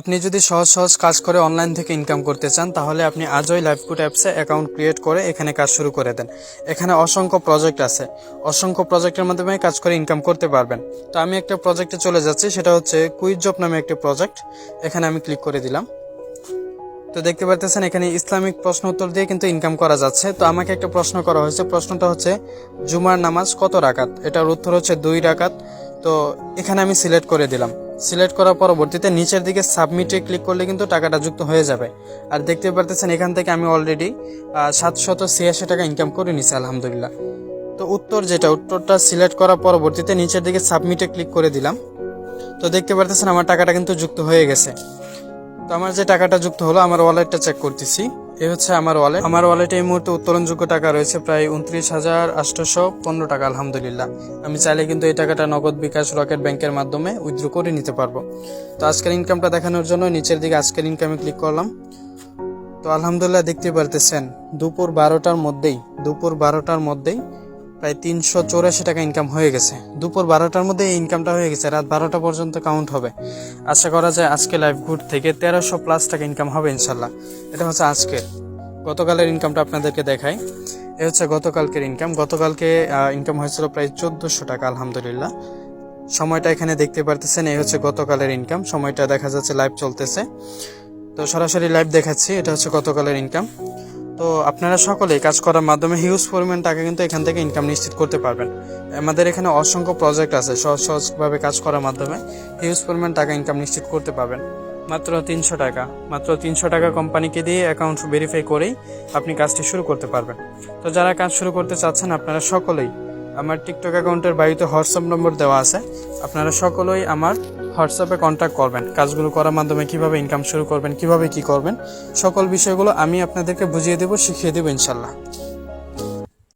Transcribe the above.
আপনি যদি সহজ সহজ কাজ করে অনলাইন থেকে ইনকাম করতে চান তাহলে আপনি আজই লাইভকুড অ্যাপসে অ্যাকাউন্ট ক্রিয়েট করে এখানে কাজ শুরু করে দেন। এখানে অসংখ্য প্রজেক্ট আছে, অসংখ্য প্রজেক্টের মাধ্যমে কাজ করে ইনকাম করতে পারবেন। তো আমি একটা প্রজেক্টে চলে যাচ্ছি, সেটা হচ্ছে কুইজ জব নামে একটি প্রজেক্ট। এখানে আমি ক্লিক করে দিলাম। তো দেখতে পাচ্ছেন এখানে ইসলামিক প্রশ্ন উত্তর দিয়ে কিন্তু ইনকাম করা যাচ্ছে। তো আমাকে একটা প্রশ্ন করা হয়েছে, প্রশ্নটা হচ্ছে জুমার নামাজ কত রাকাত, এটার উত্তর হচ্ছে 2 রাকাত। তো এখানে আমি সিলেক্ট করে দিলাম। সিলেক্ট করার পরবর্তীতে নিচের দিকে সাবমিটে ক্লিক করলে কিন্তু টাকাটা যুক্ত হয়ে যাবে। আর দেখতে পারতেছেন এখান থেকে আমি অলরেডি 786 টাকা ইনকাম করে নিছি আলহামদুলিল্লাহ। তো উত্তরটা সিলেক্ট করার পরবর্তীতে নিচের দিকে সাবমিটে ক্লিক করে দিলাম। তো দেখতে পারতেছেন আমার টাকাটা কিন্তু যুক্ত হয়ে গেছে। তো আমার যে টাকাটা যুক্ত হলো, আমার ওয়ালেটটা চেক করতেছি। এই হচ্ছে আমার ওয়ালেট। আমার ওয়ালেটে এই মুহূর্তে উত্তোলনযোগ্য টাকা রয়েছে প্রায় 29,815 টাকা আলহামদুলিল্লাহ। আমি চাইলে কিন্তু এই টাকাটা নগদ, বিকাশ, রকেট ব্যাংকের মাধ্যমে উইথড্র করে নিতে পারবো। তো আজকের ইনকামটা দেখানোর জন্য নিচের দিকে আজকের ইনকামে ক্লিক করলাম। তো আলহামদুলিল্লাহ দেখতে পারতেছেন দুপুর 12টার মধ্যেই প্রায় 384 টাকা ইনকাম হয়ে গেছে। দুপুর 12টার মধ্যে এই ইনকামটা হয়ে গেছে, রাত 12টা পর্যন্ত কাউন্ট হবে। আশা করা যায় আজকে লাইভগুড থেকে 1300+ টাকা ইনকাম হবে ইনশাল্লাহ। এটা হচ্ছে আজকের। গতকালের ইনকামটা আপনাদেরকে দেখাই। এ হচ্ছে গতকালকের ইনকাম। গতকালকে ইনকাম হয়েছিল প্রায় 1400 টাকা আলহামদুলিল্লাহ। সময়টা এখানে দেখতে পারতেছেন, এই হচ্ছে গতকালের ইনকাম। সময়টা দেখা যাচ্ছে লাইভ চলতেছে, তো সরাসরি লাইভ দেখাচ্ছি। এটা হচ্ছে গতকালের ইনকাম। তো আপনারা সকলেই কাজ করার মাধ্যমে হিউজ পরিমাণ টাকা কিন্তু এখান থেকে ইনকাম নিশ্চিত করতে পারবেন। আমাদের এখানে অসংখ্য প্রজেক্ট আছে, সহজভাবে কাজ করার মাধ্যমে হিউজ পরিমাণ টাকা ইনকাম নিশ্চিত করতে পারবেন। মাত্র 300 টাকা কোম্পানিকে দিয়ে অ্যাকাউন্ট ভেরিফাই করেই আপনি কাজটি শুরু করতে পারবেন। তো যারা কাজ শুরু করতে চাচ্ছেন আপনারা সকলেই আমার টিকটক অ্যাকাউন্টের বাড়িতে হোয়াটসঅ্যাপ নম্বর দেওয়া আছে, আপনারা সকলেই আমার হোয়াটসঅ্যাপে কন্ট্যাক্ট করবেন। কাজগুলো করার মাধ্যমে কিভাবে ইনকাম শুরু করবেন, কিভাবে কি করবেন, সকল বিষয়গুলো আমি আপনাদেরকে বুঝিয়ে দেবো, শিখিয়ে দেবো ইনশাল্লাহ।